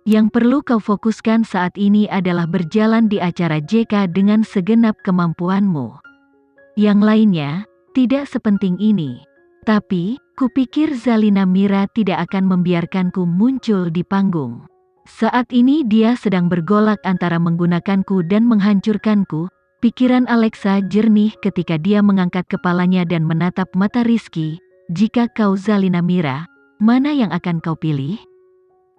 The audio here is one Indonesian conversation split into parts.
Yang perlu kau fokuskan saat ini adalah berjalan di acara JK dengan segenap kemampuanmu. Yang lainnya, tidak sepenting ini. Tapi, kupikir Zalina Mira tidak akan membiarkanku muncul di panggung. Saat ini dia sedang bergolak antara menggunakanku dan menghancurkanku. Pikiran Alexa jernih ketika dia mengangkat kepalanya dan menatap mata Rizky. Jika kau Zalina Mira, mana yang akan kau pilih?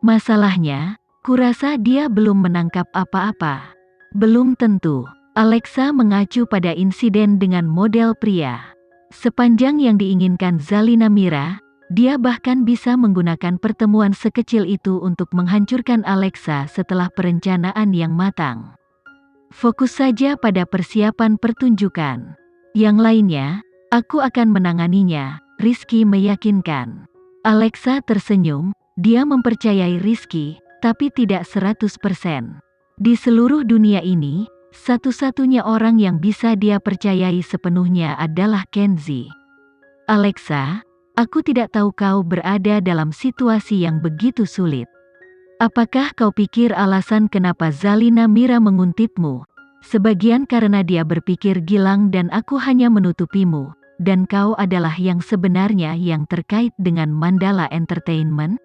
Masalahnya, kurasa dia belum menangkap apa-apa. Belum tentu. Alexa mengacu pada insiden dengan model pria. Sepanjang yang diinginkan Zalina Mira, dia bahkan bisa menggunakan pertemuan sekecil itu untuk menghancurkan Alexa setelah perencanaan yang matang. Fokus saja pada persiapan pertunjukan. Yang lainnya, aku akan menanganinya, Rizky meyakinkan. Alexa tersenyum, dia mempercayai Rizky, tapi tidak 100%. Di seluruh dunia ini, satu-satunya orang yang bisa dia percayai sepenuhnya adalah Kenzie. Alexa, aku tidak tahu kau berada dalam situasi yang begitu sulit. Apakah kau pikir alasan kenapa Zalina Mira menguntitmu? Sebagian karena dia berpikir Gilang dan aku hanya menutupimu, dan kau adalah yang sebenarnya yang terkait dengan Mandala Entertainment?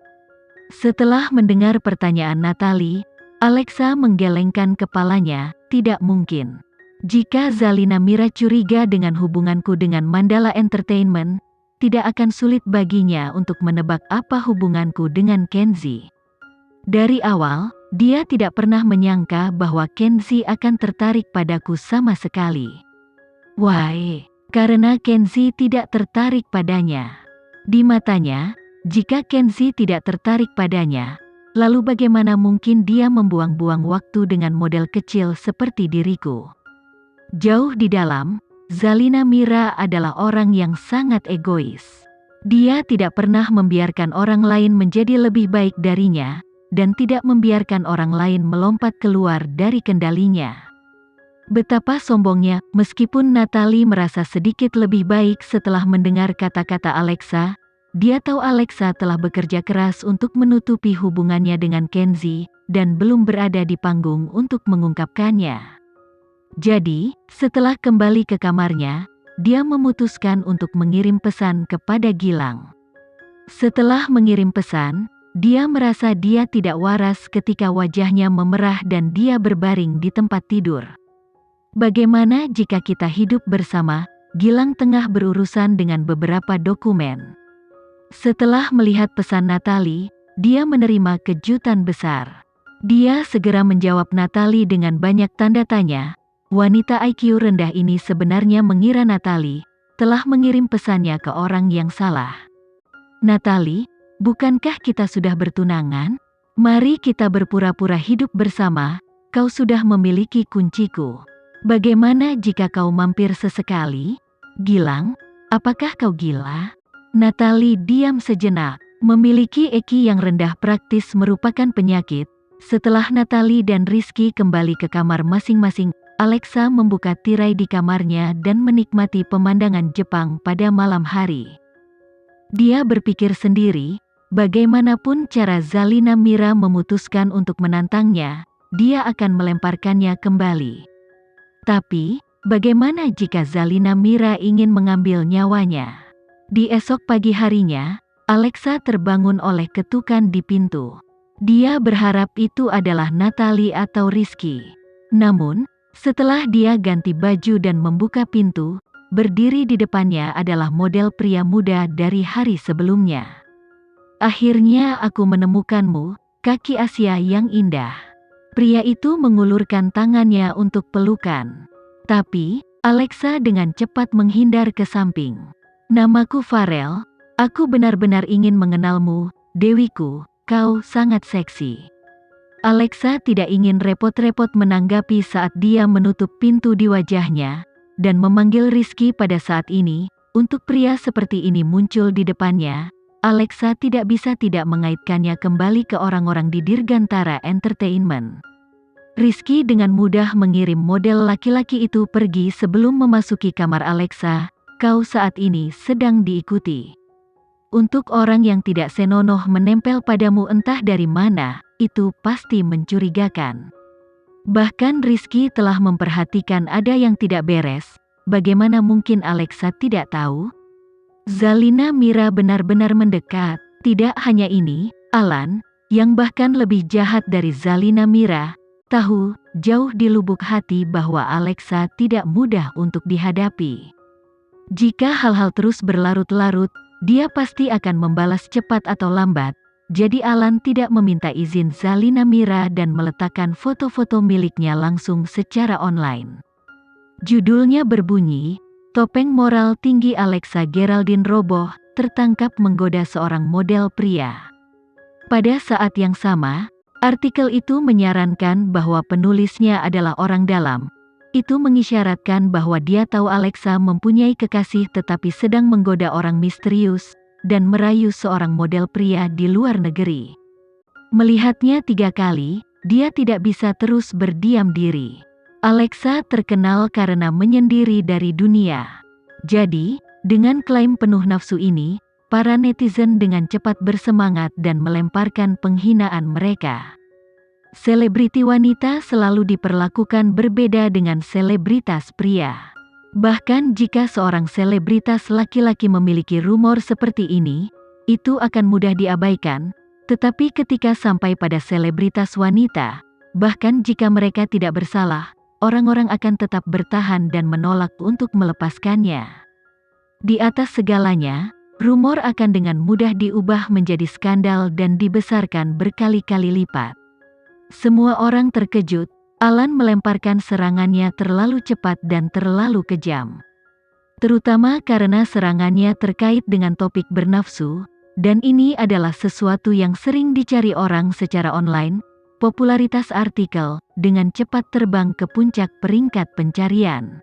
Setelah mendengar pertanyaan Natalie, Alexa menggelengkan kepalanya. Tidak mungkin. Jika Zalina Mira curiga dengan hubunganku dengan Mandala Entertainment, tidak akan sulit baginya untuk menebak apa hubunganku dengan Kenzie. Dari awal, dia tidak pernah menyangka bahwa Kenzie akan tertarik padaku sama sekali. Why? Karena Kenzie tidak tertarik padanya. Di matanya, jika Kenzie tidak tertarik padanya, lalu bagaimana mungkin dia membuang-buang waktu dengan model kecil seperti diriku? Jauh di dalam, Zalina Mira adalah orang yang sangat egois. Dia tidak pernah membiarkan orang lain menjadi lebih baik darinya, dan tidak membiarkan orang lain melompat keluar dari kendalinya. Betapa sombongnya, meskipun Natalie merasa sedikit lebih baik setelah mendengar kata-kata Alexa. Dia tahu Alexa telah bekerja keras untuk menutupi hubungannya dengan Kenzie, dan belum berada di panggung untuk mengungkapkannya. Jadi, setelah kembali ke kamarnya, dia memutuskan untuk mengirim pesan kepada Gilang. Setelah mengirim pesan, dia merasa dia tidak waras ketika wajahnya memerah dan dia berbaring di tempat tidur. Bagaimana jika kita hidup bersama? Gilang tengah berurusan dengan beberapa dokumen. Setelah melihat pesan Natalie, dia menerima kejutan besar. Dia segera menjawab Natalie dengan banyak tanda tanya. Wanita IQ rendah ini sebenarnya mengira Natalie telah mengirim pesannya ke orang yang salah. Natalie, bukankah kita sudah bertunangan? Mari kita berpura-pura hidup bersama, kau sudah memiliki kunciku. Bagaimana jika kau mampir sesekali? Gilang, apakah kau gila? Natalie diam sejenak. Memiliki EQ yang rendah praktis merupakan penyakit. Setelah Natalie dan Rizky kembali ke kamar masing-masing, Alexa membuka tirai di kamarnya dan menikmati pemandangan Jepang pada malam hari. Dia berpikir sendiri, bagaimanapun cara Zalina Mira memutuskan untuk menantangnya, dia akan melemparkannya kembali. Tapi, bagaimana jika Zalina Mira ingin mengambil nyawanya? Di esok pagi harinya, Alexa terbangun oleh ketukan di pintu. Dia berharap itu adalah Natalie atau Rizky. Namun, setelah dia ganti baju dan membuka pintu, berdiri di depannya adalah model pria muda dari hari sebelumnya. Akhirnya aku menemukanmu, kaki Asia yang indah. Pria itu mengulurkan tangannya untuk pelukan. Tapi, Alexa dengan cepat menghindar ke samping. Namaku Farel, aku benar-benar ingin mengenalmu, Dewiku, kau sangat seksi. Alexa tidak ingin repot-repot menanggapi saat dia menutup pintu di wajahnya, dan memanggil Rizky pada saat ini. Untuk pria seperti ini muncul di depannya, Alexa tidak bisa tidak mengaitkannya kembali ke orang-orang di Dirgantara Entertainment. Rizky dengan mudah mengirim model laki-laki itu pergi sebelum memasuki kamar Alexa. Kau saat ini sedang diikuti. Untuk orang yang tidak senonoh menempel padamu entah dari mana, itu pasti mencurigakan. Bahkan Rizky telah memperhatikan ada yang tidak beres. Bagaimana mungkin Alexa tidak tahu? Zalina Mira benar-benar mendekat. Tidak hanya ini, Alan, yang bahkan lebih jahat dari Zalina Mira, tahu jauh di lubuk hati bahwa Alexa tidak mudah untuk dihadapi. Jika hal-hal terus berlarut-larut, dia pasti akan membalas cepat atau lambat. Jadi Alan tidak meminta izin Zalina Mira dan meletakkan foto-foto miliknya langsung secara online. Judulnya berbunyi, Topeng Moral Tinggi Alexa Geraldine roboh, tertangkap menggoda seorang model pria. Pada saat yang sama, artikel itu menyarankan bahwa penulisnya adalah orang dalam. Itu mengisyaratkan bahwa dia tahu Alexa mempunyai kekasih tetapi sedang menggoda orang misterius dan merayu seorang model pria di luar negeri. Melihatnya 3 kali, dia tidak bisa terus berdiam diri. Alexa terkenal karena menyendiri dari dunia. Jadi, dengan klaim penuh nafsu ini, para netizen dengan cepat bersemangat dan melemparkan penghinaan mereka. Selebriti wanita selalu diperlakukan berbeda dengan selebritas pria. Bahkan jika seorang selebritas laki-laki memiliki rumor seperti ini, itu akan mudah diabaikan, tetapi ketika sampai pada selebritas wanita, bahkan jika mereka tidak bersalah, orang-orang akan tetap bertahan dan menolak untuk melepaskannya. Di atas segalanya, rumor akan dengan mudah diubah menjadi skandal dan dibesarkan berkali-kali lipat. Semua orang terkejut, Alan melemparkan serangannya terlalu cepat dan terlalu kejam. Terutama karena serangannya terkait dengan topik bernafsu, dan ini adalah sesuatu yang sering dicari orang secara online. Popularitas artikel dengan cepat terbang ke puncak peringkat pencarian.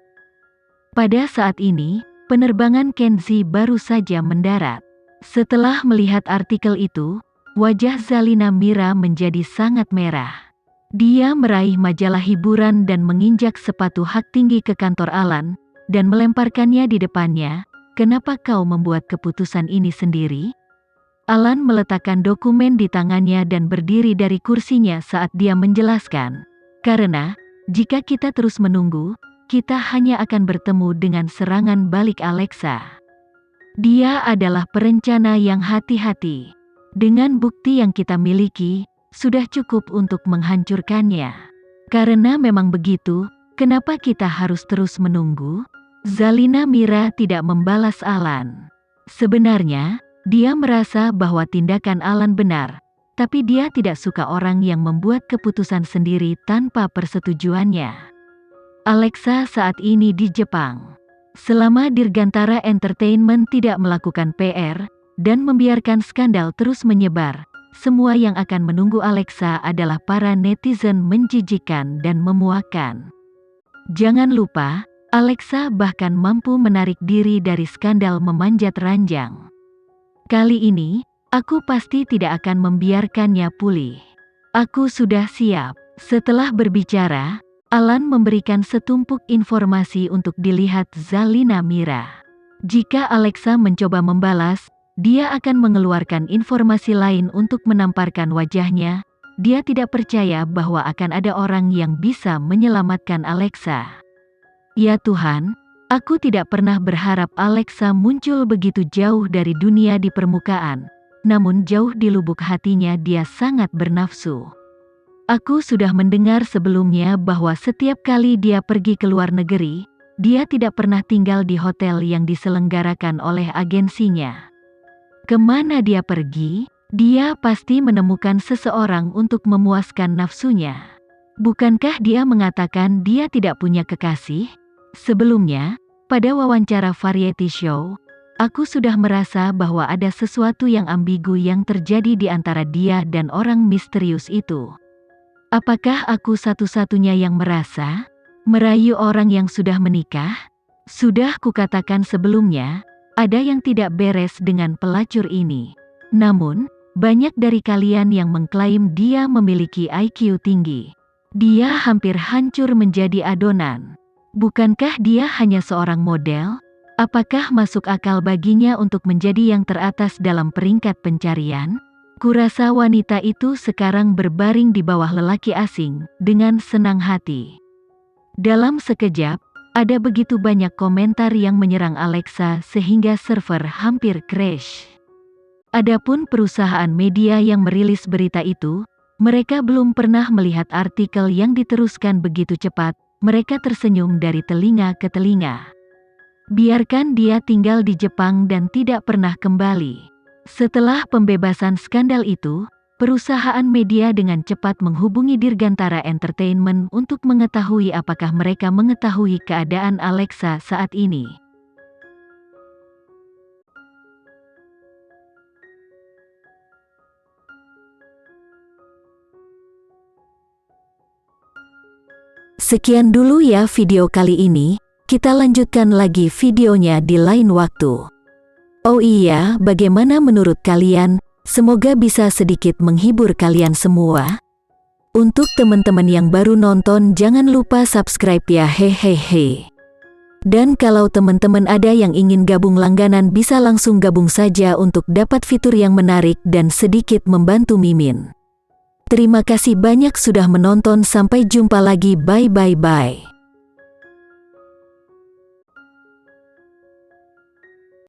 Pada saat ini, penerbangan Kenzi baru saja mendarat. Setelah melihat artikel itu, wajah Zalina Mira menjadi sangat merah. Dia meraih majalah hiburan dan menginjak sepatu hak tinggi ke kantor Alan, dan melemparkannya di depannya. Kenapa kau membuat keputusan ini sendiri? Alan meletakkan dokumen di tangannya dan berdiri dari kursinya saat dia menjelaskan. Karena, jika kita terus menunggu, kita hanya akan bertemu dengan serangan balik Alexa. Dia adalah perencana yang hati-hati. Dengan bukti yang kita miliki, sudah cukup untuk menghancurkannya. Karena memang begitu, kenapa kita harus terus menunggu? Zalina Mira tidak membalas Alan. Sebenarnya, dia merasa bahwa tindakan Alan benar, tapi dia tidak suka orang yang membuat keputusan sendiri tanpa persetujuannya. Alexa saat ini di Jepang. Selama Dirgantara Entertainment tidak melakukan PR, dan membiarkan skandal terus menyebar, semua yang akan menunggu Alexa adalah para netizen menjijikan dan memuakkan. Jangan lupa, Alexa bahkan mampu menarik diri dari skandal memanjat ranjang. Kali ini, aku pasti tidak akan membiarkannya pulih. Aku sudah siap. Setelah berbicara, Alan memberikan setumpuk informasi untuk dilihat Zalina Mira. Jika Alexa mencoba membalas, dia akan mengeluarkan informasi lain untuk menamparkan wajahnya. Dia tidak percaya bahwa akan ada orang yang bisa menyelamatkan Alexa. Ya Tuhan, aku tidak pernah berharap Alexa muncul begitu jauh dari dunia di permukaan, namun jauh di lubuk hatinya dia sangat bernafsu. Aku sudah mendengar sebelumnya bahwa setiap kali dia pergi ke luar negeri, dia tidak pernah tinggal di hotel yang diselenggarakan oleh agensinya. Kemana dia pergi, dia pasti menemukan seseorang untuk memuaskan nafsunya. Bukankah dia mengatakan dia tidak punya kekasih? Sebelumnya, pada wawancara variety show, aku sudah merasa bahwa ada sesuatu yang ambigu yang terjadi di antara dia dan orang misterius itu. Apakah aku satu-satunya yang merasa? Merayu orang yang sudah menikah? Sudah kukatakan sebelumnya, ada yang tidak beres dengan pelacur ini. Namun, banyak dari kalian yang mengklaim dia memiliki IQ tinggi. Dia hampir hancur menjadi adonan. Bukankah dia hanya seorang model? Apakah masuk akal baginya untuk menjadi yang teratas dalam peringkat pencarian? Kurasa wanita itu sekarang berbaring di bawah lelaki asing, dengan senang hati. Dalam sekejap, ada begitu banyak komentar yang menyerang Alexa sehingga server hampir crash. Adapun perusahaan media yang merilis berita itu, mereka belum pernah melihat artikel yang diteruskan begitu cepat. Mereka tersenyum dari telinga ke telinga. Biarkan dia tinggal di Jepang dan tidak pernah kembali. Setelah pembebasan skandal itu, perusahaan media dengan cepat menghubungi Dirgantara Entertainment untuk mengetahui apakah mereka mengetahui keadaan Alexa saat ini. Sekian dulu ya video kali ini, kita lanjutkan lagi videonya di lain waktu. Oh iya, bagaimana menurut kalian? Semoga bisa sedikit menghibur kalian semua. Untuk teman-teman yang baru nonton, jangan lupa subscribe ya, hehehe. Dan kalau teman-teman ada yang ingin gabung langganan, bisa langsung gabung saja untuk dapat fitur yang menarik dan sedikit membantu Mimin. Terima kasih banyak sudah menonton, sampai jumpa lagi, bye.